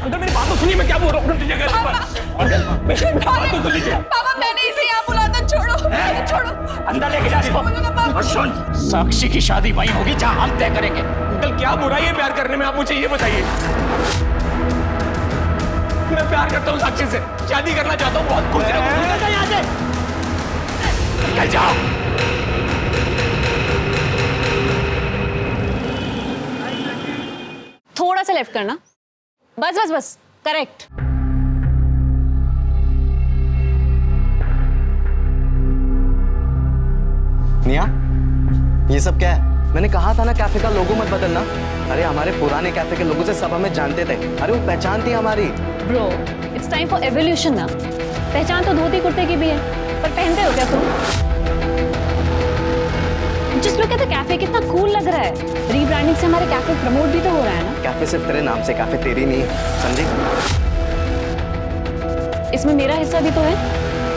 Uncle मेरी बात तो सुनिए, मैं क्या बोल रहा हूँ। अंकल मेरी बात तो सुन लीजिए। पापा मैंने इसे यहाँ बुलाया था, छोड़ो छोड़ो। अंदर लेके जा इसको। और सुन, साक्षी की शादी वहीं होगी जहाँ हम तय करेंगे। अंकल क्या बुराई है प्यार करने में, आप मुझे ये बताइए। मैं प्यार करता हूँ साक्षी से, शादी करना चाहता हूँ, बहुत खुश रहूंगा। यहाँ से निकल जाओ। थोड़ा सा लेफ्ट करना, बस बस बस, करेक्ट। निया, ये सब क्या है? मैंने कहा था ना कैफे का लोगो मत बदलना। अरे हमारे पुराने कैफे के लोगों से सब हमें जानते थे। अरे वो पहचान थी हमारी। Bro, it's time for evolution ना। पहचान तो धोती कुर्ते की भी है, पर पहनते हो क्या तुम? जिस लोग कहते कैफे कितना कूल लग रहा है। रीब्रांडिंग से हमारे कैफे प्रमोट भी तो हो रहा है ना। कैफे सिर्फ तेरे नाम से, कैफे तेरी नहीं है, समझी? इसमें मेरा हिस्सा भी तो है,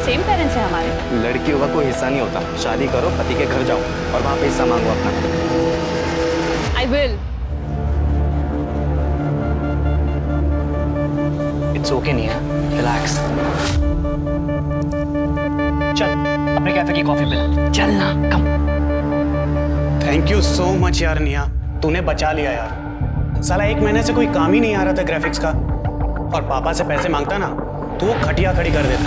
सेम पेरेंट्स है हमारे। लड़कियों का कोई हिस्सा नहीं होता। शादी करो, पति के घर जाओ और वहां पे हिस्सा मांगो अपना। I will. इट्स ओके नहीं है, रिलैक्स। चल अपने कैफे की कॉफी पिला। चल ना, कम। थैंक यू सो मच यार निया, तूने बचा लिया यार। साला 1 महीने से कोई काम ही नहीं आ रहा था ग्राफिक्स का, और पापा से पैसे मांगता ना तो वो खटिया खड़ी कर देता।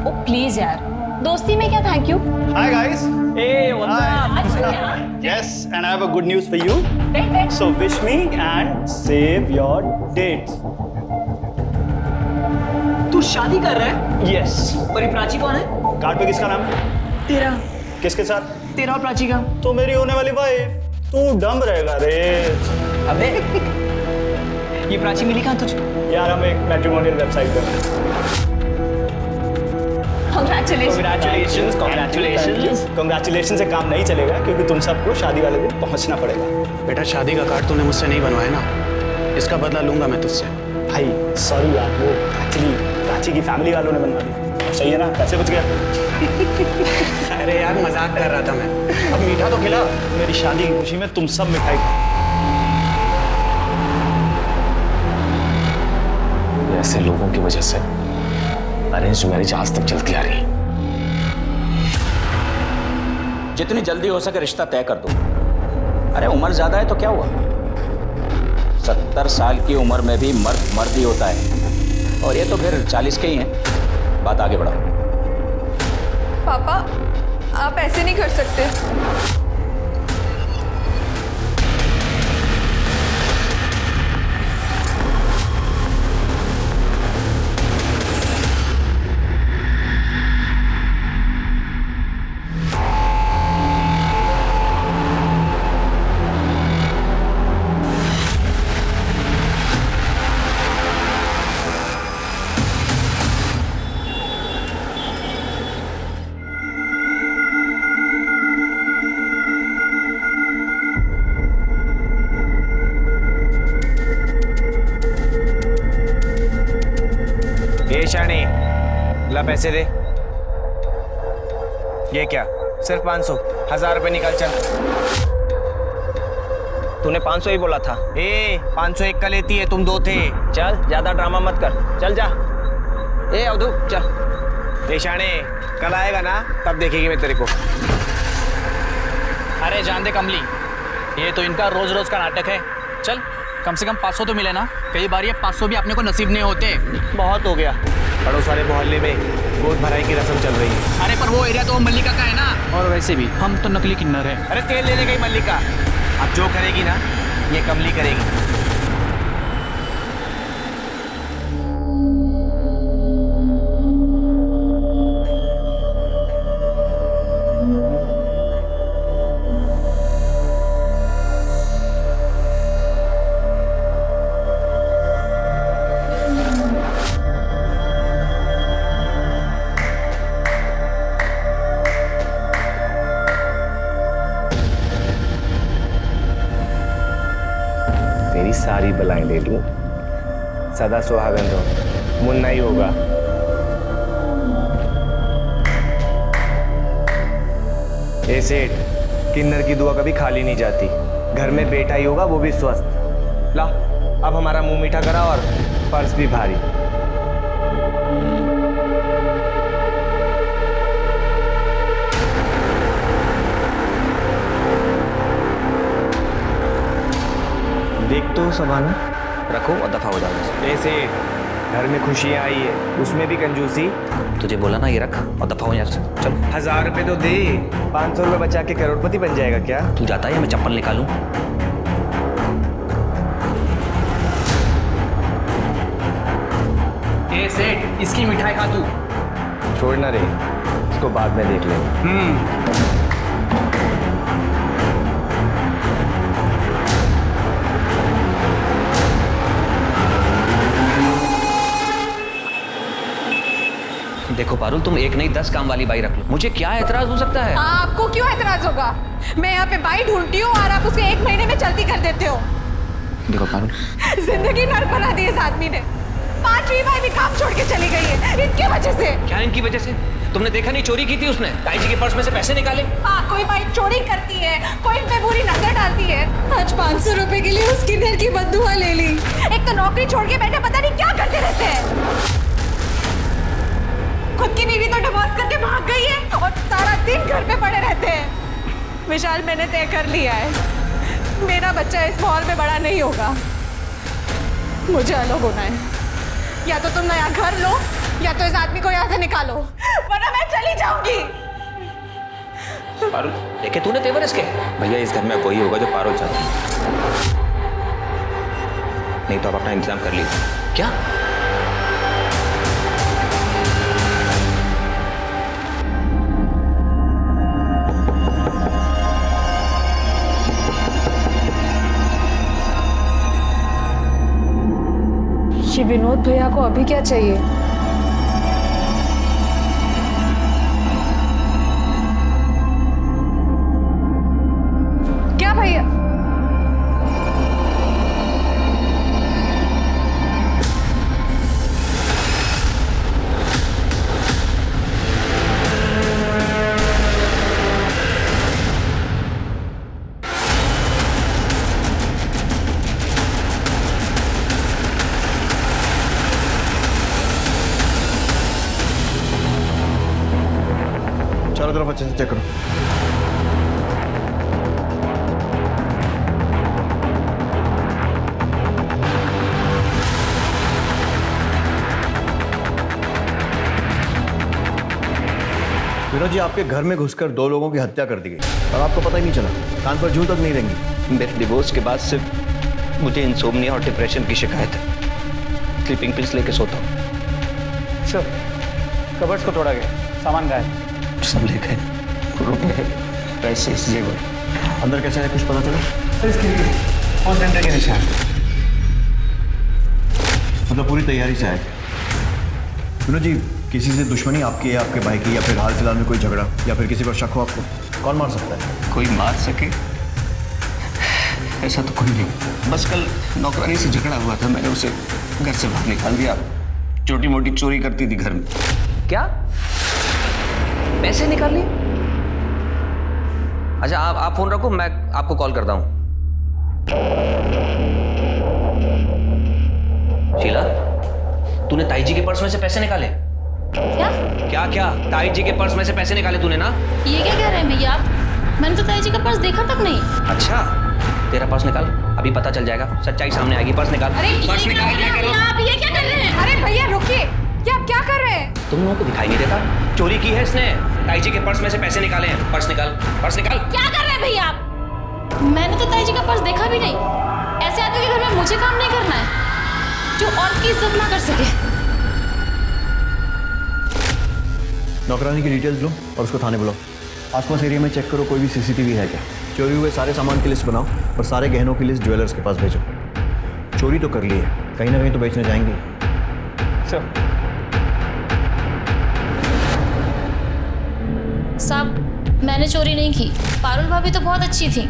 ओ प्लीज यार, दोस्ती में क्या thank you. Hi guys. Hey, what's up? Yes, and I have a good news for you. So wish me and save your dates. तू शादी कर रहा है? Yes. और ये प्राची कौन है? कार्ड पे किसका नाम है? तेरा। किसके साथ? तेरा और प्राची का। तो मेरी होने वाली वाइफ। तू डम रहेगा रे। अबे ये प्राची मिली कहाँ तुझे? यार हम एक मैट्रिमोनियल वेबसाइट पे। Congratulations, congratulations. Congratulations से काम नहीं चलेगा क्योंकि तुम सबको शादी वाले दिन पहुंचना पड़ेगा। बेटा शादी का कार्ड तूने मुझसे नहीं बनवाया ना, इसका बदला लूंगा मैं तुझसे। भाई सॉरी यार, वो एक्चुअली प्राची की फैमिली वालों ने बनवा दी। सही है ना, पैसे बच गया। अरे यार मजाक कर रहा था मैं। अब मीठा तो खिला। मेरी शादी की खुशी में तुम सब मिठाई खाओ। ऐसे लोगों की वजह से अरेंज मैरिज आज तक चलती आ रही है। जितनी जल्दी हो सके रिश्ता तय कर दो। अरे उम्र ज्यादा है तो क्या हुआ, 70 साल की उम्र में भी मर्द मर्द ही होता है, और ये तो फिर 40 के ही हैं। बात आगे बढ़ाओ। पापा आप ऐसे नहीं कर सकते। शानी ला पैसे दे। ये क्या, सिर्फ 500? 1000 रुपए निकाल चल। तूने 500 ही बोला था। 500 एक का लेती है, तुम 2 थे। चल ज्यादा ड्रामा मत कर, चल जा। अवधू चल। शानी कल आएगा ना, तब देखेगी मैं तेरे को। अरे जान दे कमली, ये तो इनका रोज रोज का नाटक है। चल कम से कम 500 तो मिले ना। कई बार ये 500 भी अपने को नसीब नहीं होते। बहुत हो गया, पड़ोस वाले मोहल्ले में गोद भराई की रस्म चल रही है। अरे पर वो एरिया तो मल्लिका का है ना। और वैसे भी हम तो नकली किन्नर हैं। अरे तेल लेने गई मल्लिका, अब जो करेगी ना ये कमली करेगी। तेरी सारी बलाएं ले लूं, सदा सुहागन रहो, मुन्ना ही होगा। ए सेठ, किन्नर की दुआ कभी खाली नहीं जाती। घर में बेटा ही होगा, वो भी स्वस्थ। ला अब हमारा मुंह मीठा करा और पर्स भी भारी। देख तो संभालना, रखो और दफा हो जाओ। ऐसे घर में खुशियाँ आई है, उसमें भी कंजूसी। तुझे बोला ना ये रख और दफा हो यहाँ से। चल 1000 रुपए तो दे, 500 रुपए बचा के करोड़पति बन जाएगा क्या? तू जाता है या मैं चप्पल निकालूं? ए सेठ, इसकी मिठाई खा तू। छोड़ना रे, इसको बाद में देख लेंगे। देखो पारुल, तुम एक नहीं 10 काम वाली बाई रख लो, मुझे क्या एतराज हो सकता है? आपको क्यों एतराज होगा? मैं यहाँ पे बाई ढूंढती हूँ और आप उसे 1 महीने में चलती कर देते हो। देखो पारुल, जिंदगी नर्क बना दी इस आदमी ने। 5वीं बाई भी काम छोड़ के चली गई है इनकी वजह से। क्या इनकी वजह से? तुमने देखा नहीं चोरी की थी उसने? ताई जी के पर्स में से पैसे निकाले। हाँ, कोई बाई चोरी करती है, कोई इन पे बुरी नजर डालती है। आज 500 रुपए के लिए उसकी घर की बददुआ ले ली। एक तो नौकरी छोड़ के बैठे पता नहीं क्या करते रहते हैं। खुद की बीवी तो डिवोर्स करके भाग गई है और सारा दिन घर पे पड़े रहते हैं। विशाल, मैंने तय कर लिया है, मेरा बच्चा इस माहौल में बड़ा नहीं होगा। मुझे अलग होना है। या तो तुम नया घर लो या तो इस आदमी को यहाँ से निकालो, वरना मैं चली जाऊंगी। पारुल, देखे तूने तेवर इसके? भैया इस घर में कोई होगा जो पारुल चाहता है, नहीं तो आप अपना इंतजाम कर लीजिए। क्या? ये विनोद भैया को अभी क्या चाहिए? क्या भैया? चारों तरफ अच्छे से चेक करो। विनोद जी, आपके घर में घुसकर 2 लोगों की हत्या कर दी गई और आपको पता ही नहीं चला। कान पर जूं तक नहीं रहेंगी। मेरे डिवोर्स के बाद सिर्फ मुझे इंसोम्निया और डिप्रेशन की शिकायत है। स्लीपिंग पिल्स लेके सोता हूँ। सर, कबर्ड्स को तोड़ा गया, सामान गायब। सब ले गए, रुपए, पैसे, जेवर। अंदर कैसे है कुछ पता चला? कॉन्सेंट्रेट के निशान। मतलब पूरी तैयारी से आए। विनोद जी, किसी से दुश्मनी आपकी है, आपके भाई की, या फिर हाल फिलहाल में कोई झगड़ा या फिर किसी पर शक हो आपको? कौन मार सकता है? कोई मार सके ऐसा तो कोई नहीं। बस कल नौकरानी से झगड़ा हुआ था, मैंने उसे घर से बाहर निकाल दिया। छोटी मोटी चोरी करती थी घर में। क्या? पैसे निकाल लिए? अच्छा, आप फोन रखो, मैं आपको कॉल करता हूँ। शीला, तूने ताई जी के पर्स में से पैसे निकाले? क्या? क्या क्या? ताई जी के पर्स में से पैसे निकाले तूने ना? ये क्या कह रहे हैं भैया आप? मैंने तो ताई जी का पर्स देखा तक नहीं। अच्छा, तेरा पर्स निकाल, अभी पता चल जाएगा, सच्चाई सामने आएगी। पर्स निकाल। पर्स निकाल। क्या कर रहे हो? आप ये क्या कर रहे हैं? अरे भैया रुकिए, क्या आप क्या कर रहे हैं? तुम लोगों को दिखाई नहीं देता? चोरी की है इसने। ताई जी के पर्स में से पैसे निकाले हैं। पर्स निकाल, पर्स निकाल। क्या कर रहे हैं भैया आप? मैंने तो ताई जी का पर्स देखा भी नहीं। ऐसे आदमी के घर में मुझे काम नहीं करना है जो और की इज्जत ना कर सके। नौकरानी की डिटेल्स लो और उसको थाने बुलाओ। आसपास एरिया में चेक करो कोई भी सीसीटीवी है क्या। चोरी हुए सारे सामान की लिस्ट बनाओ और सारे गहनों की लिस्ट ज्वेलर्स के पास भेजो। चोरी तो कर ली है, कहीं ना कहीं तो बेचने जाएंगे। सर, साहब, मैंने चोरी नहीं की। पारुल भाभी तो बहुत अच्छी थी,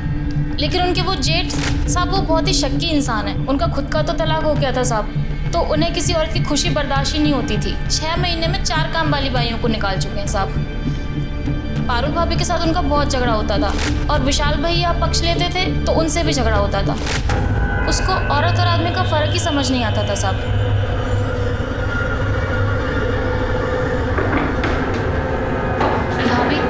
लेकिन उनके वो जेठ साहब वो बहुत ही शक्की इंसान है। उनका खुद का तो तलाक हो गया था साहब, तो उन्हें किसी औरत की खुशी बर्दाश्त ही नहीं होती थी। 6 महीने में 4 काम वाली बाइयों को निकाल चुके हैं साहब। पारुल भाभी के साथ उनका बहुत झगड़ा होता था और विशाल भैया पक्ष लेते थे तो उनसे भी झगड़ा होता था। उसको औरत और आदमी का फ़र्क ही समझ नहीं आता था साहब। भाभी,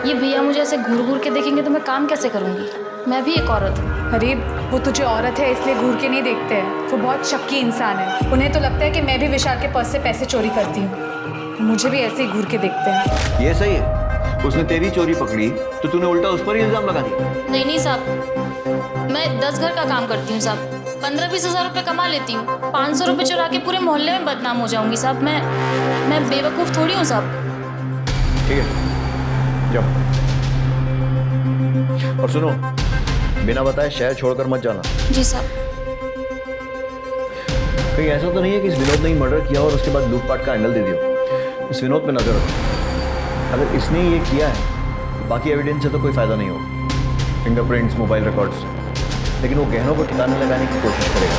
ये भैया मुझे ऐसे घूर घूर के देखेंगे तो मैं काम कैसे करूँगी? मैं भी एक औरत हूँ। अरे वो तुझे औरत है इसलिए घूर के नहीं देखते हैं, वो बहुत शक्की इंसान है। उन्हें तो लगता है कि मैं भी विशाल के पर्स से पैसे चोरी करती हूँ, मुझे भी ऐसे ही घूर के देखते हैं। ये सही है, उसने तेरी चोरी पकड़ी तो तूने उल्टा उस पर ही इल्जाम लगा दिया। नहीं नहीं साहब, मैं 10 घर का काम करती हूँ साहब, 15-20 हज़ार रुपये कमा लेती हूँ। 500 रुपये चुरा के पूरे मोहल्ले में बदनाम हो जाऊँगी साहब। मैं बेवकूफ़ थोड़ी हूँ साहब। ठीक है, जाओ। और सुनो, बिना बताए शहर छोड़कर मत जाना। जी साहब। कहीं ऐसा तो नहीं है कि इस विनोद ने ही मर्डर किया और उसके बाद लूटपाट का एंगल दे दिया? इस विनोद पे नजर रखो, अगर इसने ये किया है बाकी एविडेंस से तो कोई फायदा नहीं होगा, फिंगरप्रिंट्स, मोबाइल रिकॉर्ड्स, लेकिन वो गहनों को ठिकाने लगाने की कोशिश करेगा।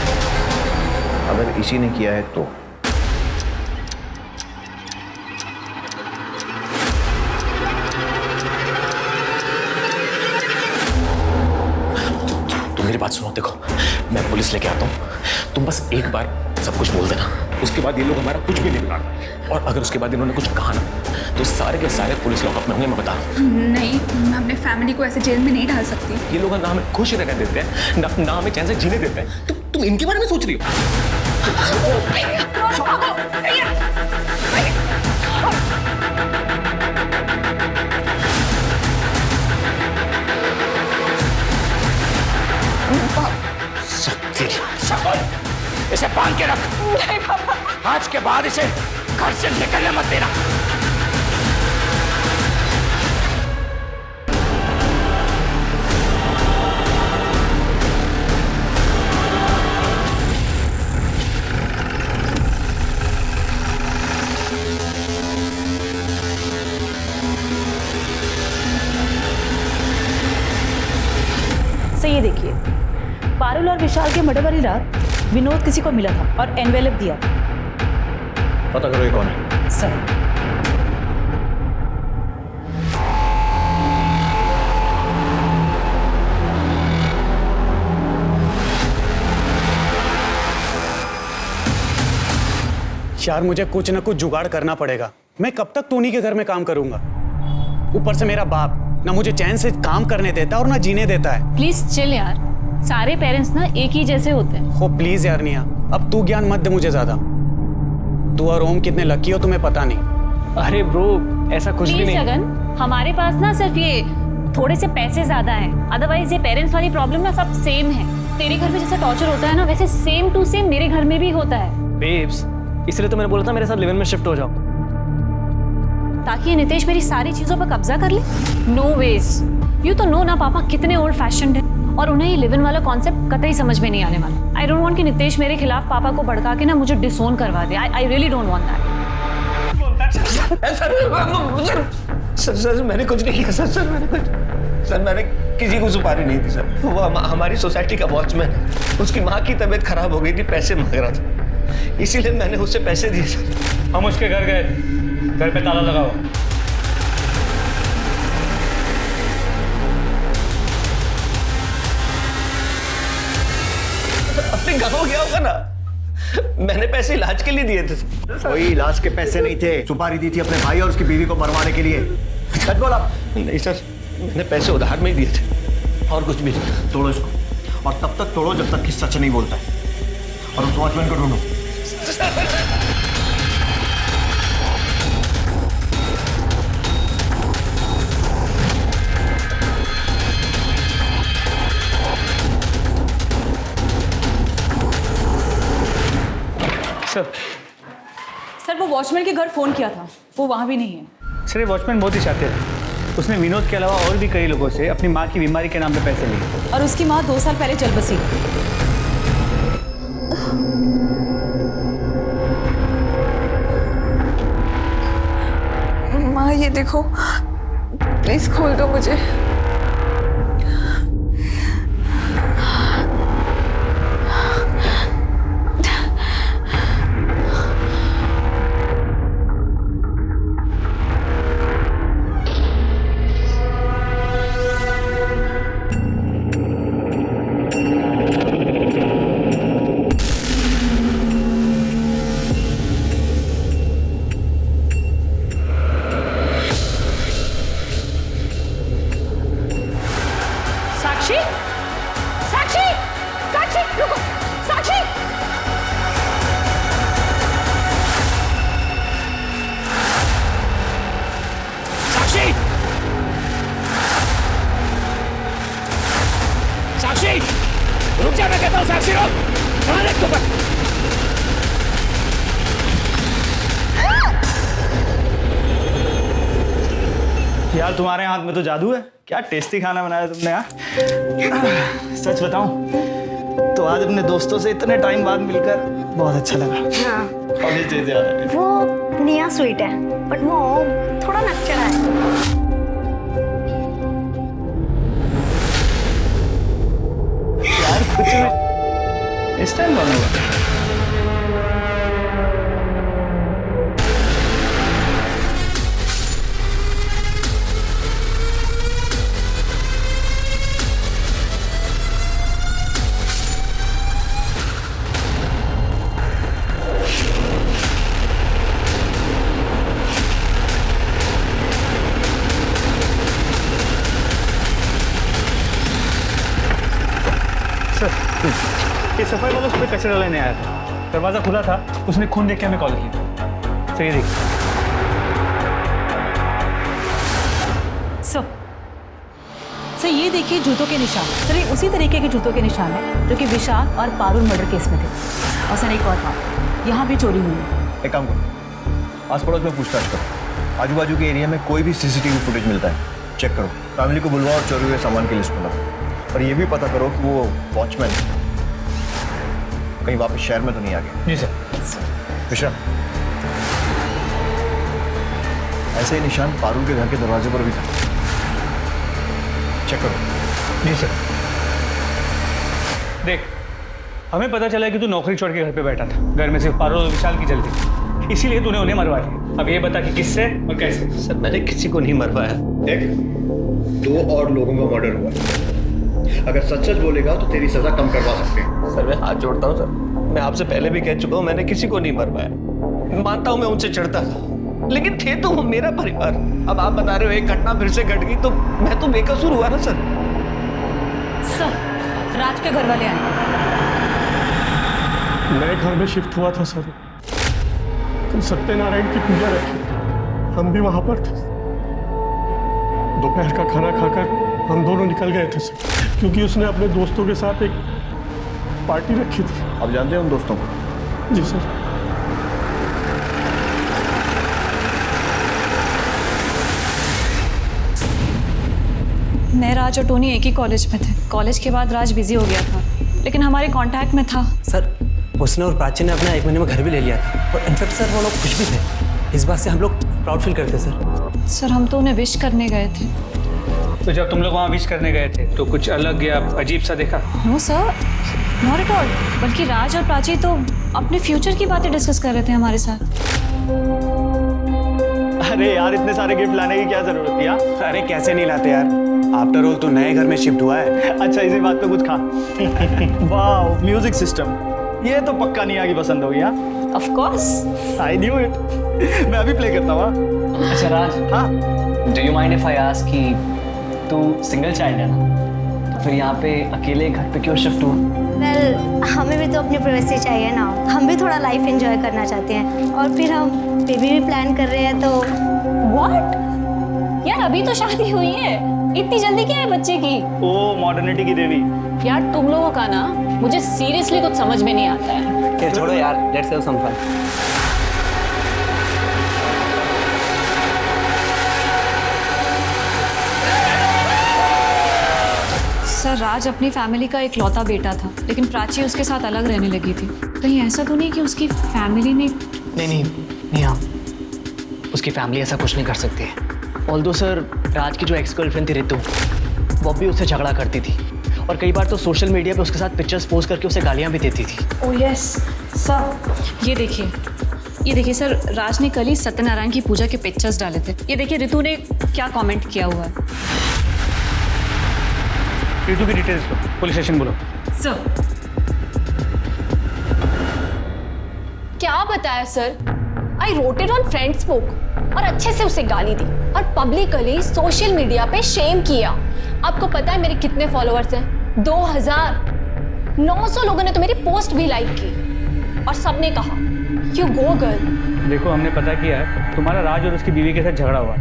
अगर इसी ने किया है तो मेरी बात सुनो, देखो मैं पुलिस लेके आता हूँ, तुम बस एक बार सब कुछ बोल देना, उसके बाद ये लोग हमारा कुछ भी नहीं बिगाड़ पाएंगे। और अगर उसके बाद इन्होंने कुछ कहा ना तो सारे के सारे पुलिस लॉकअप में होंगे, मैं बता रहा हूँ। नहीं, मैं अपने फैमिली को ऐसे जेल में नहीं डाल सकती। ये लोग ना हमें खुश रहने देते हैं ना हमें चैन से जीने देते हैं। तुम इनके बारे में सोच रही हो? इसे बांध के रख। नहीं पापा। आज के बाद इसे घर से निकलने मत देना। से ये देखिए, पारुल और विशाल के मर्डर वाली रात विनोद किसी को मिला था और एनवेलप दिया। पता करो ये कौन है। सर, यार मुझे कुछ ना कुछ जुगाड़ करना पड़ेगा। मैं कब तक टोनी के घर में काम करूंगा? ऊपर से मेरा बाप ना मुझे चैन से काम करने देता और ना जीने देता है। प्लीज चिल यार, सारे पेरेंट्स ना एक ही जैसे होते हैं। हो प्लीज यार निया, अब तू ज्ञान मत दे मुझे ज्यादा। तू और ओम कितने लकी हो तुम्हें पता नहीं। अरे ब्रो, ऐसा कुछ भी नहीं। जगन, हमारे पास ना सिर्फ ये थोड़े से पैसे ज्यादा हैं, अदरवाइज ये पेरेंट्स वाली प्रॉब्लम ना सब सेम है। तेरे घर में जैसे टॉर्चर होता है ना, वैसे सेम टू सेम मेरे घर में भी होता है। बेब्स, इसलिए तो मैंने बोला था मेरे साथ लिव इन में शिफ्ट हो जाओ, ताकि ये नितेश मेरी सारी चीजों पर कब्जा कर ले। No ways. यू तो नो ना पापा कितने ओल्ड फैशन्ड है, और उन्हें ये लिव इन वाला कॉन्सेप्ट कतई समझ में नहीं आने वाला। आई डोंट वांट कि नितेश मेरे खिलाफ पापा को भड़का के ना मुझे डिसोन करवा दे। I really don't want sir sir मैंने कुछ नहीं किया सर मैंने किसी को सुपारी नहीं दी सर। वो हमारी सोसाइटी का वॉचमैन है, उसकी माँ की तबीयत खराब हो गई थी, पैसे मांग रहा था, इसीलिए मैंने उससे पैसे दिए सर। हम उसके घर गए, घर पे ताला लगा हुआ। अपने गाँव गया होगा ना, मैंने पैसे इलाज के लिए दिए थे। कोई इलाज के पैसे नहीं थे, सुपारी दी थी अपने भाई और उसकी बीवी को मरवाने के लिए। सच बोला? नहीं सर, मैंने पैसे उधार में ही दिए थे और कुछ भी नहीं। तोड़ो इसको, और तब तक तोड़ो जब तक कि सच नहीं बोलता है। और उस वॉचमैन को ढूंढो। सर, वो वॉचमैन के घर फोन किया था, वो वहाँ भी नहीं है। सर ये वॉचमैन बहुत ही शातिर है, उसने विनोद के अलावा और भी कई लोगों से अपनी माँ की बीमारी के नाम पे पैसे लिए, और उसकी माँ 2 साल पहले चल बसी। माँ ये देखो, प्लीज खोल दो मुझे। साक्षी रुको, साक्षी। साक्षी, साक्षी, रुक जा, मैं कहता हूँ साक्षी रुक। कहाँ देख तू? यार तुम्हारे हाथ में तो जादू है। क्या टेस्टी खाना बनाया तुमने यार। सच बताऊं तो आज अपने दोस्तों से इतने टाइम बाद मिलकर बहुत अच्छा लगा। हाँ। काफी चीजें याद आई। वो निया स्वीट है बट वो थोड़ा नकचड़ा है। यार कुछ नहीं, इस टाइम कौन होगा? ये सफाई वाला उस पर कचरा लेने आया था, दरवाजा खुला था, उसने खून देख के हमें कॉल किया। सही देखिए। सर ये देखिए जूतों के निशान। सर ये उसी तरीके के जूतों के निशान है जो कि विशाल और पारुल मर्डर केस में थे। और सर एक और बात, यहाँ भी चोरी हुई है। एक काम करो, आस पड़ोस में पूछताछ करो, आजू बाजू के एरिया में कोई भी सीसीटीवी फुटेज मिलता है चेक करो, फैमिली को बुलवाओ और चोरी हुए सामान की लिस्ट बनाओ। और ये भी पता करो कि वो वॉचमैन कहीं वापस शहर में तो नहीं आ गया। जी सर। विश्राम, ऐसे ही निशान पारुल के घर के दरवाजे पर भी था, चेक करो। जी सर। देख, हमें पता चला कि तू नौकरी छोड़ के घर पे बैठा था, घर में सिर्फ पारुल और विशाल की जलती, इसीलिए तूने उन्हें मरवा दिया। अब ये बता कि किससे और कैसे? सर मैंने किसी को नहीं मरवाया। देख, 2 और लोगों का मर्डर हुआ, अगर सच सच बोलेगा तो तेरी सजा कम करवा सकते हैं। सर मैं हाथ जोड़ता हूँ सर, मैं आपसे पहले भी कह चुका हूँ मैंने किसी को नहीं मरवाया। मानता हूँ मैं उनसे चढ़ता था, लेकिन थे तो वो मेरा परिवार। अब आप बता रहे हो एक घटना फिर से घट गई तो मैं तो बेकसूर हुआ ना सर। सर राज के घर वाले आए। नए घर में शिफ्ट हुआ था सर, कल सत्यनारायण की पूजा रखी, हम भी वहां पर थे। दोपहर का खाना खाकर हम दोनों निकल गए थे सर, क्योंकि उसने अपने दोस्तों के साथ एक पार्टी रखी थी। आप जानते हैं उन दोस्तों को? जी सर। मैं राज और टोनी एक ही कॉलेज में थे। कॉलेज के बाद राज बिजी हो गया था, लेकिन हमारे कांटेक्ट में था। सर उसने और प्राची ने अपना 1 महीने में घर भी ले लिया था, और इनफैक्ट सर वो लोग खुश भी थे। इस बात से हम लोग प्राउड फील करते सर। सर हम तो उन्हें विश करने गए थे। तो जब तुम लोग वहाँ विश करने गए थे तो कुछ अलग या अजीब सा देखा? No sir, not at all. बल्कि राज और प्राची तो अपने फ्यूचर की बातें डिस्कस कर रहे थे हमारे साथ। अरे यार इतने सारे गिफ्ट लाने की क्या जरूरत थी यार? अरे कैसे नहीं लाते यार, आफ्टर ऑल तो नए घर में शिफ्ट हुआ है। अच्छा इसी बात पे कुछ खा। वाह, म्यूजिक सिस्टम, ये तो पक्का निया की पसंद होगी। हाँ of course, I knew it. मैं अभी प्ले करता हूँ। अच्छा राज, हाँ do you mind if I ask कि तू सिंगल चाइल्ड है ना, तो फिर यहाँ पे अकेले घर पे क्यों शिफ्ट हुआ? वेल, हमें भी तो अपनी प्राइवेसी चाहिए ना, हम भी थोड़ा लाइफ एंजॉय करना चाहते हैं। और फिर हम बेबी भी प्लान कर रहे हैं तो। व्हाट यार, अभी तो शादी हुई है, इतनी जल्दी क्या है बच्चे की? ओ मॉडर्निटी की देवी। यार तुम लोगों का ना मुझे सीरियसली कुछ समझ में नहीं आता है। छोड़ो यार, let's have some fun. Sir Raj अपनी फैमिली का इकलौता बेटा था, लेकिन प्राची उसके साथ अलग रहने लगी थी। कहीं ऐसा तो नहीं कि उसकी फैमिली ने? नहीं हाँ, उसकी फैमिली ऐसा कुछ नहीं कर सकती है। ऑल्दो सर राज की जो एक्स गर्लफ्रेंड थी रितु, वो भी उससे झगड़ा करती थी, और कई बार तो सोशल मीडिया पे उसके साथ पिक्चर्स पोस्ट करके उसे गालियाँ भी देती थी। ओह यस सर, ये देखिए सर, राज ने कल ही सत्यनारायण की पूजा के पिक्चर्स डाले थे। ये देखिए रितु ने क्या कमेंट किया हुआ है। रितु की डिटेल्स दो, पुलिस स्टेशन बोलो। सर क्या बताया sir? I wrote it on Friendsbook और अच्छे से उसे गाली दी और पब्लिकली सोशल मीडिया पे शेम किया। आपको पता है मेरे कितने फॉलोअर्स हैं? 2000। 900 लोगों ने तो मेरी पोस्ट भी लाइक की और सबने कहा यू गो गर्ल। देखो हमने पता किया है तुम्हारा राज और उसकी बीवी के साथ झगड़ा हुआ।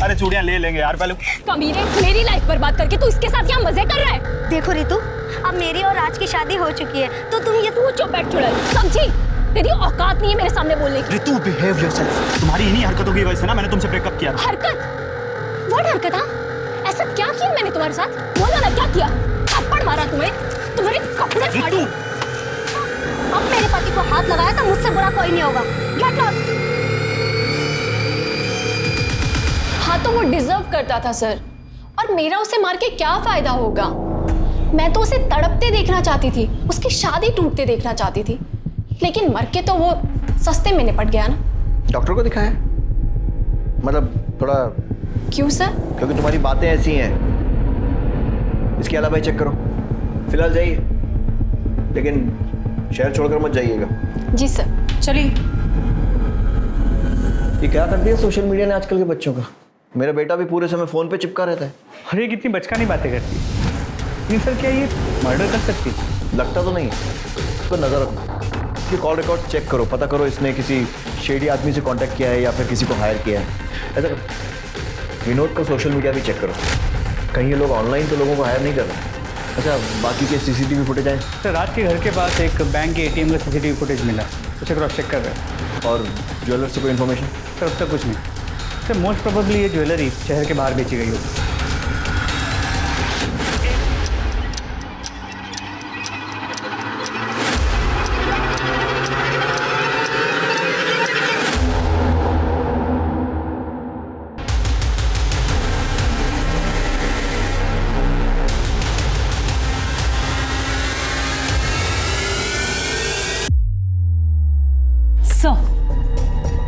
अरे चूड़ियां ले लेंगे यार पहले। कमीने, मेरी लाइफ बर्बाद करके तू इसके साथ यहाँ मजे कर रहा है। देखो रितु, अब मेरी और राज की शादी हो चुकी है तो तुम ये तू चुप बैठ चुड़ैल, समझी? तेरी औकात नहीं है मेरे सामने बोलने की। Ritu behave yourself. तुम्हारी इन्हीं हरकतों की वजह से ना मैंने तुमसे ब्रेकअप किया। हरकत? व्हाट हरकत? हाँ, ऐसा क्या किया मैंने तुम्हारे साथ? बोलो ना, क्या किया? थप्पड़ मारा तुम्हें? तुम्हारे कपड़े फाड़े? अब मेरे पति को हाथ लगाया तो मुझसे बुरा कोई नहीं होगा। Get lost. हाँ तो वो डिजर्व करता था सर, और मेरा उसे मार के क्या फायदा होगा? मैं तो उसे तड़पते देखना चाहती थी, उसकी शादी टूटते देखना चाहती थी, लेकिन मर के तो वो सस्ते में निपट गया ना। डॉक्टर को दिखाया? मतलब थोड़ा। क्यों सर? क्योंकि तुम्हारी बातें ऐसी हैं। इसके अलावा ही चेक करो। फिलहाल जाइए, लेकिन शहर छोड़कर मत जाइएगा। जी सर। चलिए। ये क्या कर दिया सोशल मीडिया ने आजकल के बच्चों का? मेरा बेटा भी पूरे समय फोन पे चिपका रहता है। अरे कितनी बचकानी बातें करती है। सर क्या ये मर्डर कर सकती? लगता तो नहीं है। इसको नजर रखो, इसकी कॉल रिकॉर्ड चेक करो, पता करो इसने किसी शेडी आदमी से कांटेक्ट किया है या फिर किसी को हायर किया है। ऐसा करो, विनोद का सोशल मीडिया भी चेक करो, कहीं ये लोग ऑनलाइन तो लोगों को हायर नहीं कर रहे। अच्छा, बाकी के सीसीटीवी फुटेज आए? सर रात के घर के पास एक बैंक के एटीएम का सीसीटीवी फुटेज मिला, उसे क्रॉस चेक कर रहे हैं। और ज्वेलर से कोई इन्फॉर्मेशन? सर अब तक कुछ नहीं। सर मोस्ट प्रोबेबली ये ज्वेलरी शहर के बाहर बेची गई होगी।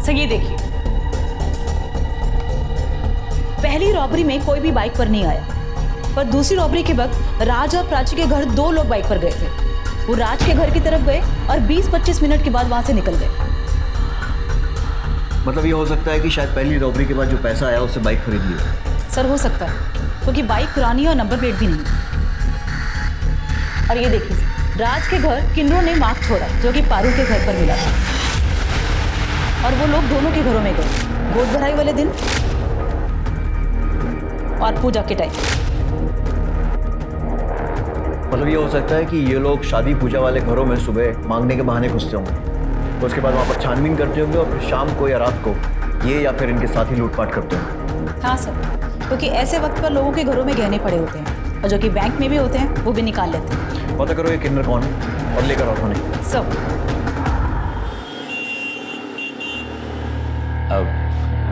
सर ये देखिए, पहली रॉबरी में कोई भी बाइक पर नहीं आया, पर दूसरी रॉबरी के वक्त राज और प्राची के घर 2 लोग बाइक पर गए थे। वो राज के घर की तरफ गए और 20-25 मिनट के बाद वहां से निकल गए। मतलब ये हो सकता है कि शायद पहली रॉबरी के बाद जो पैसा आया उससे बाइक खरीद ली। सर हो सकता है, क्योंकि बाइक पुरानी है और नंबर प्लेट भी नहीं। और ये देखिए, राज के घर किन्नरों ने मार्क छोड़ा जो कि पारुल के घर पर मिला था, और वो लोग दोनों के घरों में गए गोद भराई वाले दिन और पूजा के टाइम। मतलब ये हो सकता है कि ये लोग शादी पूजा वाले घरों में सुबह मांगने के बहाने घुसते होंगे, उसके बाद वहाँ पर छानबीन करते होंगे और फिर शाम को या रात को ये या फिर इनके साथी लूटपाट करते होंगे। हाँ सर, क्योंकि ऐसे वक्त पर लोगों के घरों में गहने पड़े होते हैं और जो कि बैंक में भी होते हैं वो भी निकाल लेते हैं। पता करो ये किन्नर कौन है और लेकर आओ थाने। सब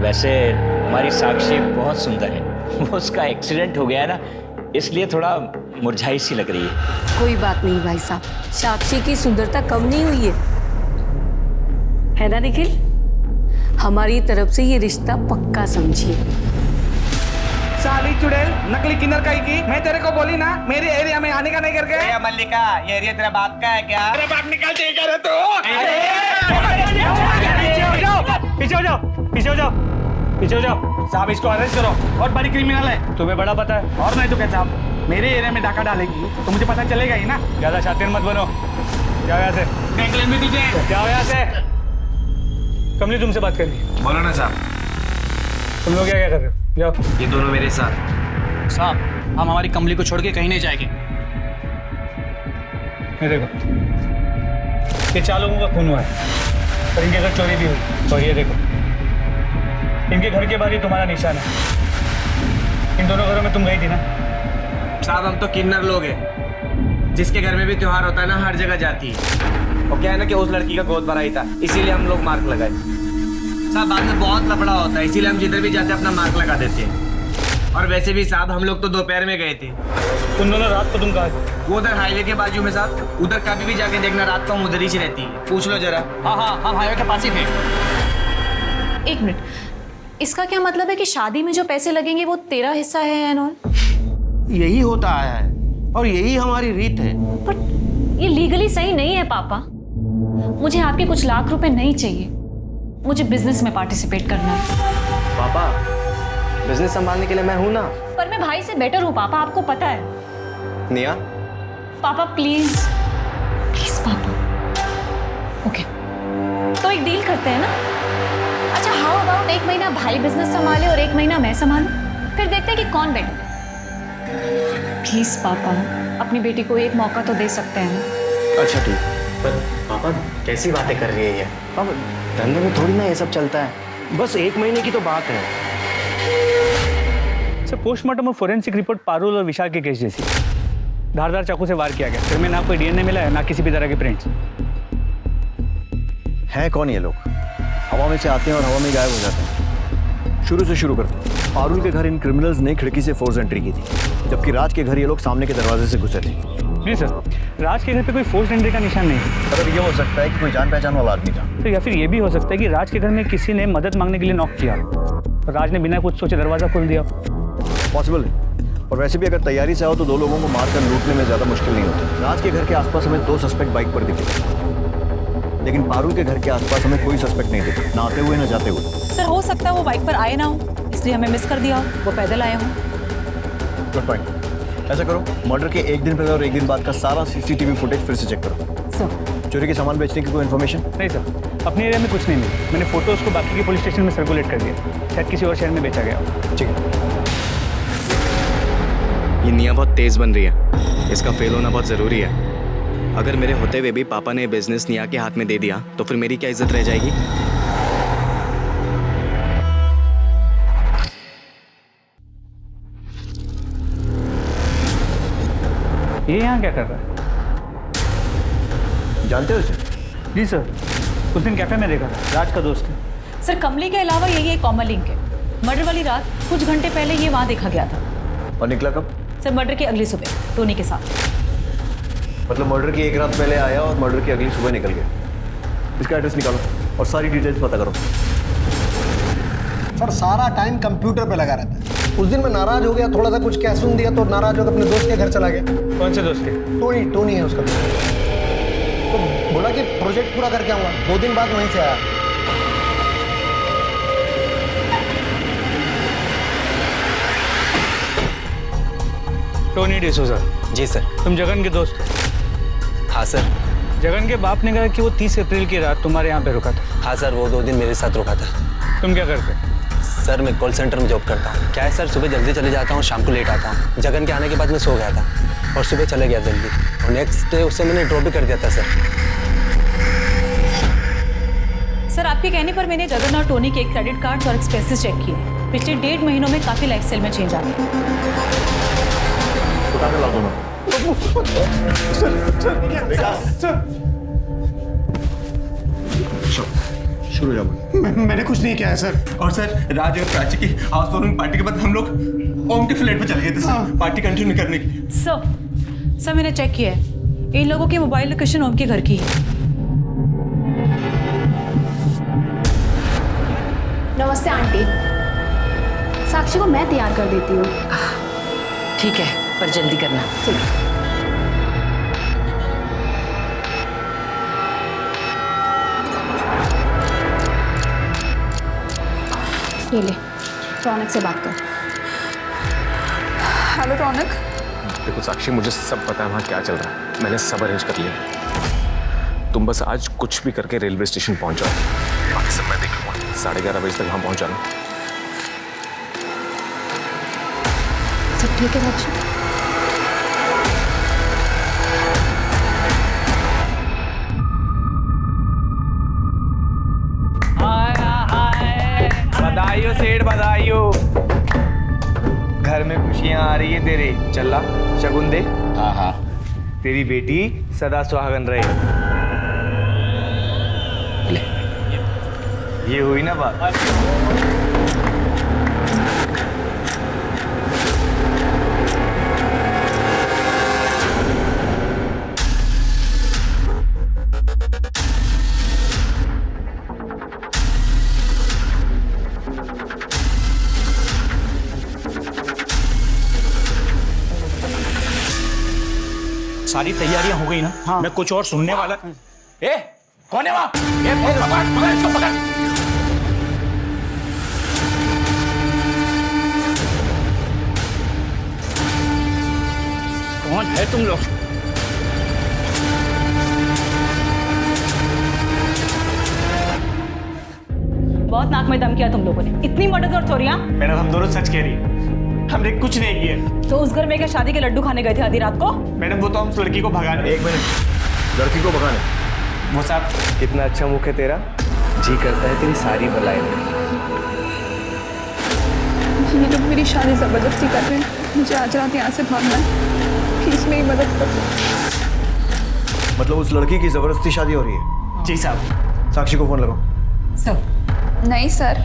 वैसे हमारी साक्षी बहुत सुंदर है, वो उसका एक्सीडेंट हो गया है ना, इसलिए थोड़ा मुरझाई सी लग रही है। कोई बात नहीं भाई साहब, साक्षी की सुंदरता कम नहीं हुई है ना निखिल? हमारी तरफ से ये रिश्ता पक्का समझिए। साली चुड़ैल, नकली किन्नर का ही की। मैं तेरे को बोली ना मेरे एरिया में आने का नहीं करके। मल्लिका, ये एरिया तेरा बाप का है क्या? अरे बाप निकल देगा रे तू। पीछे हो जाओ, पीछे हो जाओ, पीछे हो जाओ। साहब इसको अरेस्ट करो, और बड़ी क्रिमिनल है। तुम्हें बड़ा पता है? और नहीं तो क्या साहब, मेरे एरिया में डाका डालेगी तो मुझे पता चलेगा ही ना। ज्यादा शातिर मत बनो। जाओ यहाँ से। बैंक में तुझे जाओ यहाँ से। कमली तुमसे बात करनी। बोलो ना साहब। तुम लोग क्या क्या कर रहे हो? जाओ। ये दोनों मेरे साथ। साहब हम हमारी कमली को छोड़ के कहीं नहीं जाएंगे। ये देखो, ये 4 लोगों का खून हुआ है और इनके घर चोरी भी हुई। और ये देखो, इनके घर के बाहर ही तुम्हारा निशान है। इन दोनों घरों में तुम गई थी ना? साहब हम तो किन्नर लोग हैं, जिसके घर में भी त्योहार होता है ना हर जगह जाती है। और क्या है ना कि उस लड़की का गोद भराई था, इसीलिए हम लोग मार्क लगाए। साहब बाद में बहुत लफड़ा होता है, इसीलिए हम जिधर भी जाते हैं अपना मार्क लगा देते हैं। और वैसे भी साहब हम लोग तो दोपहर में गए थे। उन दोनों रात को तुम कहाँ थे? वो उधर हाईवे के बाजू में साहब, उधर कभी भी जाके देखना, रात को हम उधर ही से रहती है, पूछ लो जरा। हाँ हाँ हम हाईवे के पास ही थे। 1 मिनट, इसका क्या मतलब है कि शादी में जो पैसे लगेंगे वो तेरा हिस्सा है एंड ऑल? यही होता है और यही हमारी रीत है। बट ये लीगली सही नहीं है पापा। मुझे आपके कुछ लाख रुपए नहीं चाहिए, मुझे बिजनेस में पार्टिसिपेट करना है। पापा, बिजनेस संभालने के लिए मैं हूं ना। पर मैं भाई से बेटर हूँ पापा, आपको पता है। निया, पापा प्लीज प्लीज पापा। ओके, तो एक डील करते हैं ना? अच्छा, हाउ अबाउट 1 महीना भाई बिजनेस संभाले और 1 महीना मैं संभालूं, फिर देखते हैं कि कौन बेटर। प्लीज पापा, अपनी बेटी को एक मौका तो दे सकते हैं ना? अच्छा ठीक। पर पापा कैसी बातें कर रही है ये? अब धंधे में थोड़ी ना ये सब चलता है, बस 1 महीने की तो बात है। सर, पोस्टमार्टम और फोरेंसिक रिपोर्ट पारुल और विशाल के केस जैसी। धारदार चाकू से वार किया गया, फिर में ना कोई डीएनए मिला है, ना किसी भी तरह के प्रिंट्स। हैं कौन ये लोग? हवा में से आते हैं और हवा में गायब हो जाते हैं। शुरू से शुरू करते हैं। पारुल के घर इन क्रिमिनल्स ने खिड़की से फोर्स एंट्री की थी, जबकि राज के घर ये लोग सामने के दरवाजे से घुसे थे। जी सर, राज के घर पे कोई फोर्स एंट्री का निशान नहीं है। मतलब ये हो सकता है कि कोई जान पहचान वाला आदमी था। तो या फिर ये भी हो सकता है कि राज के घर में किसी ने मदद मांगने के लिए नॉक किया, राज ने बिना कुछ सोचे दरवाजा खोल दिया। पॉसिबल है। और वैसे भी अगर तैयारी से आओ तो 2 लोगों को मारकर लूटने में ज़्यादा मुश्किल नहीं होती। राज के घर के आसपास हमें 2 सस्पेक्ट बाइक पर दिखे, लेकिन पारुल के घर के आसपास हमें कोई सस्पेक्ट नहीं दिखे, ना आते हुए ना जाते हुए। सर, हो सकता है वो बाइक पर आए ना हो, इसलिए हमें मिस कर दिया हो, वो पैदल आए हों। Good point. ऐसा करो, मर्डर के 1 दिन पहले और 1 दिन बाद का सारा सीसीटीवी फुटेज फिर से चेक करो। सर, चोरी के सामान बेचने की कोई इन्फॉर्मेशन? नहीं सर, अपने एरिया में कुछ नहीं मिला। मैंने फोटोज को बाकी के पुलिस स्टेशन में सर्कुलेट कर दिया, शायद किसी और शहर में बेचा गया। ठीक है। ये निया बहुत तेज बन रही है, इसका फेल होना बहुत ज़रूरी है। अगर मेरे होते हुए भी पापा ने बिजनेस निया के हाथ में दे दिया तो फिर मेरी क्या इज्जत रह जाएगी? ये यहाँ क्या कर रहा है? जानते हो इसे? जी सर, उस दिन कैफे में देखा था, राज का दोस्त है। सर, कमली के अलावा यही एक कॉमन लिंक है। मर्डर वाली रात कुछ घंटे पहले ये वहाँ देखा गया था। और निकला कब? सर, मर्डर की अगली सुबह टोनी के साथ। मतलब मर्डर की 1 रात पहले आया और मर्डर की अगली सुबह निकल गया। इसका एड्रेस निकालो और सारी डिटेल्स पता करो। सर, सारा टाइम कंप्यूटर पे लगा रहता है। उस दिन मैं नाराज हो गया, थोड़ा सा कुछ कैश सुन दिया तो नाराज होकर अपने दोस्त के घर चला गया। कौन से दोस्त के? टोनी है उसका दोस्त। तो बोला कि प्रोजेक्ट पूरा करके आऊँगा, 2 दिन बाद वहीं से आया। टोनी डिसोजा। जी सर। तुम जगन के दोस्त? हाँ सर। जगन के बाप ने कहा कि वो 30 अप्रैल की रात तुम्हारे यहाँ पे रुका था। हाँ सर, वो 2 दिन मेरे साथ रुका था। तुम क्या करते? सर, मैं कॉल सेंटर में जॉब करता हूँ। क्या है सर, सुबह जल्दी चले जाता हूँ, शाम को लेट आता हूँ। जगन के आने के बाद मैं सो गया था और सुबह चले गया जल्दी, और नेक्स्ट डे उसे मैंने ड्रॉप भी कर दिया था सर। सर, आपके कहने पर मैंने जगन और टोनी के क्रेडिट कार्ड्स और एक्सपेंसेस चेक किए। पिछले 1.5 महीनों में काफ़ी लाइफस्टाइल में चेंज आ गया। शुरू जाओ। मैंने कुछ नहीं किया है सर। और सर, राज और प्राची की हाउस वार्मिंग पार्टी के बाद हम लोग ओम के फ्लैट पे चले गए थे सर, पार्टी कंटिन्यू करने की। सर, मैंने चेक किया है, इन लोगों की मोबाइल लोकेशन ओम के घर की है। नमस्ते आंटी, साक्षी को मैं तैयार कर देती हूँ। ठीक है, पर जल्दी करना। ठीक है। ये ले, रौनक से बात कर। हेलो रौनक। देखो साक्षी, मुझे सब पता है वहाँ क्या चल रहा है। मैंने सब अरेंज कर लिया। तुम बस आज कुछ भी करके रेलवे स्टेशन पहुँच जाओ, बाकी सब मैं देख लूँगा। 11:30 बजे तक वहाँ पहुँच जाना। सब ठीक है साक्षी? बधाई हो सेठ, बधाई हो। घर में खुशियां आ रही है तेरे। चला शगुन दे। हाँ हाँ। तेरी बेटी सदा सुहागन रहे। ले। ये हुई ना बात। सारी तैयारियां हो गई ना? हाँ। मैं कुछ और सुनने वाला। ए, कौन है वहां? पकड़ इसको, पकड़। कौन है तुम लोग? बहुत नाक में दम किया तुम लोगों ने। इतनी मर्डर्स और चोरियां। मैडम हम दोनों सच कह रही हैं, हमने कुछ नहीं किया। तो उस घर में क्या शादी के लड्डू खाने गए थे आधी रात को? मैडम वो तो हम उस लड़की को भगाने। एक मिनट, लड़की को भगाने? वो साहब कितना अच्छा मुख है तेरा, जी करता है तेरी सारी बलाएं। ये लोग मेरी शादी जबरदस्ती कर रहे हैं, मुझे आज रात यहाँ से भागना है, प्लीज मेरी मदद कर दो। मतलब उस लड़की की जबरदस्ती शादी हो रही है? जी साहब। साक्षी को फोन लगाओ। सब नहीं सर,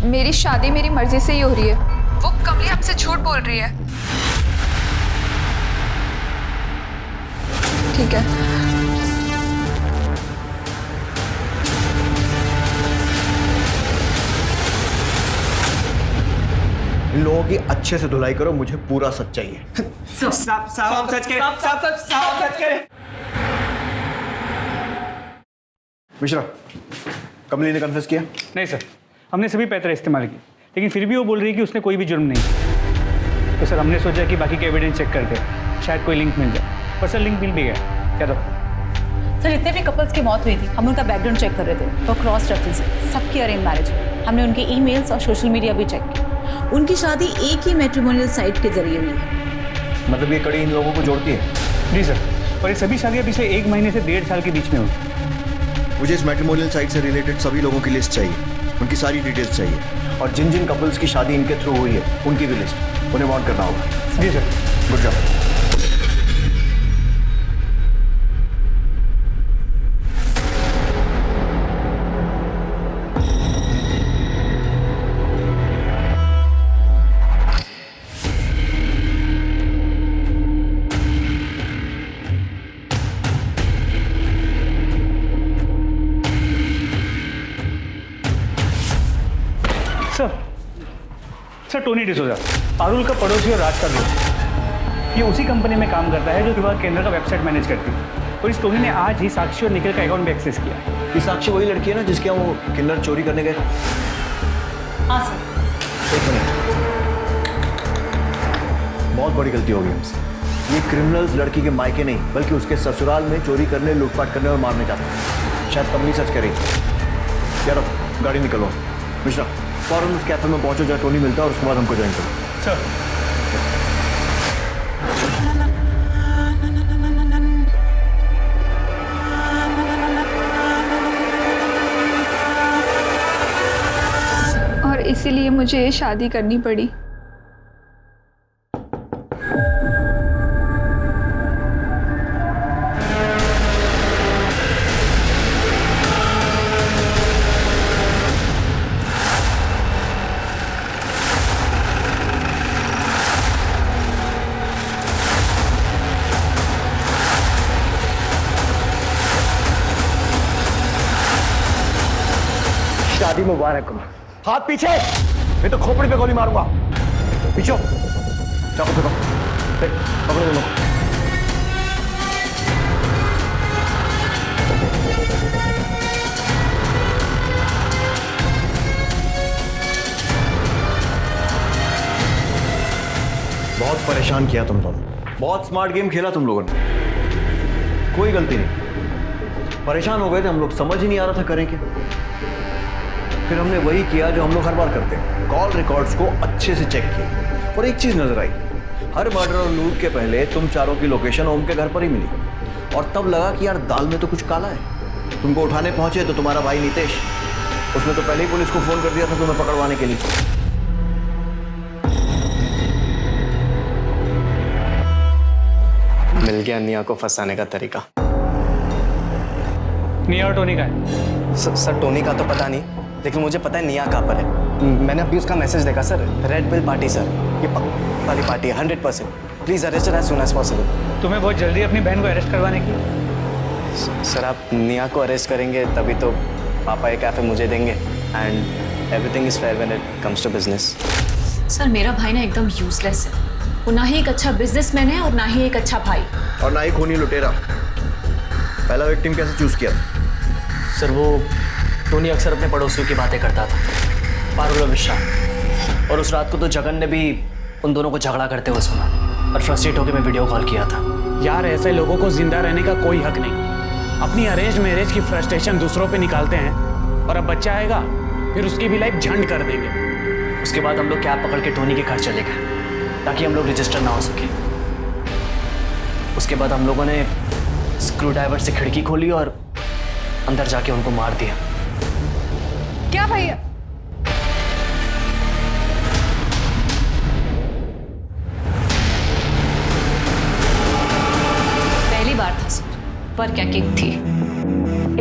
मेरी शादी मेरी मर्जी से ही हो रही है, वो कमली हमसे झूठ बोल रही है। ठीक है। इन लोगों की अच्छे से धुलाई करो, मुझे पूरा सच चाहिए। साहब हम सच कह रहे हैं, साहब हम सच कह रहे हैं। मिश्रा, कमली ने कन्फेस किया? नहीं सर, हमने सभी पैतरे इस्तेमाल किए, लेकिन फिर भी वो बोल रही है कि उसने कोई भी जुर्म नहीं किया। तो सर हमने सोचा कि बाकी के एविडेंस चेक करके शायद कोई लिंक मिल जाए, पर सर लिंक मिल भी गया। क्या तो सर जितने भी कपल्स की मौत हुई थी हम उनका बैकग्राउंड चेक कर रहे थे, तो क्रॉस रेफरेंस सबकी अरेंज मैरिज है। हमने उनके ईमेल्स और सोशल मीडिया भी चेक किया। उनकी शादी एक ही मैट्रिमोनियल साइट के जरिए हुई है। मतलब ये कड़ी इन लोगों को जोड़ती है? जी सर, और ये सभी शादियाँ पिछले 1 महीने से 1.5 साल के बीच में हुई। मुझे इस मैट्रिमोनियल साइट से रिलेटेड सभी लोगों की लिस्ट चाहिए, उनकी सारी डिटेल्स चाहिए, और जिन जिन कपल्स की शादी इनके थ्रू हुई है उनकी भी लिस्ट उन्हें वार्न करना होगा। जी sir. Good job. Sir Tony D'Souza, Parul का पड़ोसी और राज का दोस्त। ये उसी कंपनी में काम करता है जो विवाह केंद्र का वेबसाइट मैनेज करती है। और इस टोनी ने आज ही साक्षी और निखिल का अकाउंट भी एक्सेस किया। ये साक्षी वही लड़की है ना जिसके यहाँ वो किन्नर चोरी करने गए? हाँ सर। एक मिनट, बहुत बड़ी गलती होगी हमसे। ये क्रिमिनल्स लड़की के मायके नहीं बल्कि उसके ससुराल में चोरी करने, लूटपाट करने और मारने जाते हैं। शायद कमली सच कह रही है। यार अब गाड़ी निकलो। मिश्रा, फौरन उस कैफे में पहुंचो जहाँ टोनी मिलता है, और उसके बाद हमको ज्वाइन करो। सर। और इसीलिए मुझे ये शादी करनी पड़ी। शादी मुबारक हो। हाथ पीछे, मैं तो खोपड़ी पे गोली मारूंगा। पीछे चाकू फेंको, पकड़ो दोनों। बहुत परेशान किया तुम दोनों, बहुत स्मार्ट गेम खेला तुम लोगों ने, कोई गलती नहीं। परेशान हो गए थे हम लोग, समझ ही नहीं आ रहा था करें क्या। फिर हमने वही किया जो हम लोग हर बार करते हैं, कॉल रिकॉर्ड्स को अच्छे से चेक किया, और एक चीज नजर आई, हर मर्डर और लूट के पहले तुम चारों की लोकेशन ओम के घर पर ही मिली। और तब लगा कि यार दाल में तो कुछ काला है। तुमको उठाने पहुंचे तो तुम्हारा भाई नितेश, उसने तो पहले ही पुलिस को फोन कर दिया था तुम्हें पकड़वाने के लिए। मिल गया निया को फंसाने का तरीका। निया और टोनी का है? सर टोनी का तो पता नहीं, लेकिन मुझे पता है निया कहाँ पर है। मैंने अभी उसका मैसेज देखा sir, red bill party sir, ये पक्का वाली पार्टी है 100%। Please arrest as soon as possible. तुम्हें बहुत जल्दी अपनी बहन को अरेस्ट करवाने की? सर आप निया को अरेस्ट करेंगे तभी तो पापा ये कैफे मुझे देंगे, and everything is fair when it comes to business. Sir मेरा भाई ना एकदम यूजलेस है, वो ना ही एक अच्छा बिजनेसमैन है और ना ही एक अच्छा भाई, और ना ही खूनी लुटेरा। पहला विक्टिम कैसे चूज किया? सर वो टोनी अक्सर अपने पड़ोसियों की बातें करता था, पारुल और विशाल, और उस रात को तो जगन ने भी उन दोनों को झगड़ा करते हुए सुना, और फ्रस्ट्रेट होकर मैं वीडियो कॉल किया था। यार ऐसे लोगों को जिंदा रहने का कोई हक नहीं। अपनी अरेंज मैरिज की फ्रस्ट्रेशन दूसरों पे निकालते हैं, और अब बच्चा आएगा फिर उसकी भी लाइफ झंड कर देंगे। उसके बाद हम लोग कैब पकड़ के टोनी के घर चले गए ताकि हम लोग रजिस्टर ना हो सके। उसके बाद हम लोगों ने स्क्रू ड्राइवर से खिड़की खोली और अंदर जाके उनको मार दिया। क्या भैया? पहली बार था सर, पर क्या किक थी।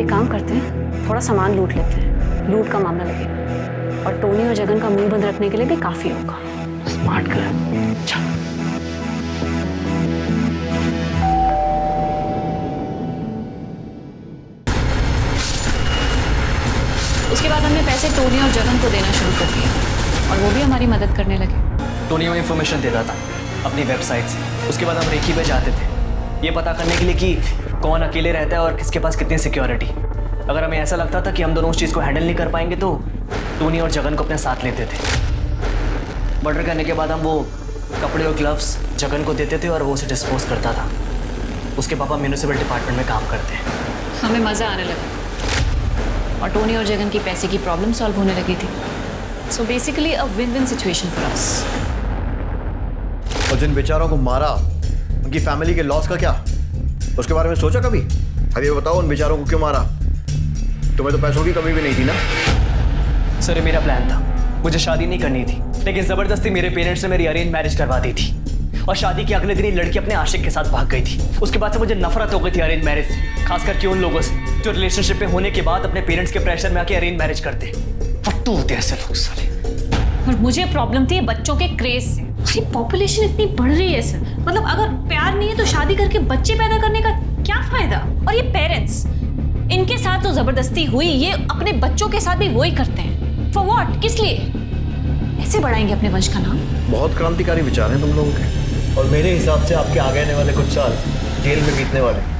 एक काम करते हैं, थोड़ा सामान लूट लेते हैं, लूट का मामला लगेगा और टोनी और जगन का मुंह बंद रखने के लिए भी काफी होगा। Smart girl. चल। उसके बाद हमने पैसे टोनी और जगन को देना शुरू कर दिया और वो भी हमारी मदद करने लगे। टोनी हमें इन्फॉर्मेशन देता था अपनी वेबसाइट से। उसके बाद हम रेकी पे जाते थे ये पता करने के लिए कि कौन अकेले रहता है और किसके पास कितनी सिक्योरिटी। अगर हमें ऐसा लगता था कि हम दोनों उस चीज़ को हैंडल नहीं कर पाएंगे तो टोनी और जगन को अपने साथ लेते थे। मर्डर करने के बाद हम वो कपड़े और ग्लव्स जगन को देते थे और वो उसे डिस्पोज करता था। उसके पापा म्यूनिसिपल डिपार्टमेंट में काम करते हैं। हमें मज़ा आने लगा और टोनी और जगन की पैसे की प्रॉब्लम सॉल्व होने लगी थी। So basically a win win situation for us. और जिन बेचारों को मारा उनकी फैमिली के लॉस का क्या, उसके बारे में सोचा कभी? अब ये बताओ उन बेचारों को क्यों मारा? तुम्हें तो पैसों की कमी भी नहीं थी ना? सर ये मेरा प्लान था, मुझे शादी नहीं करनी थी लेकिन ज़बरदस्ती मेरे पेरेंट्स ने मेरी अरेंज मैरिज करवा दी थी और शादी के अगले दिन ही लड़की अपने आशिक के साथ भाग गई थी। उसके बाद से मुझे नफरत हो गई थी अरेंज मैरिज से, खास करके उन लोगों से जो रिलेशनशिप में होने के बाद अपने पेरेंट्स के प्रेशर में आके अरेंज मैरिज करते। फट्टू होते ऐसे लोग साले। और मुझे प्रॉब्लम थी बच्चों के क्रेज से। अरे पॉपुलेशन इतनी बढ़ रही है सर, मतलब अगर प्यार नहीं है तो शादी करके बच्चे पैदा करने का क्या फायदा? और ये पेरेंट्स, इनके साथ जो जबरदस्ती हुई ये अपने बच्चों के साथ भी वही करते हैं। For what? किस लिए? ऐसे बढ़ाएंगे अपने वंश का नाम? बहुत क्रांतिकारी विचार हैं तुम लोगों के और मेरे हिसाब से आपके आगे आने वाले कुछ साल जेल में बीतने वाले।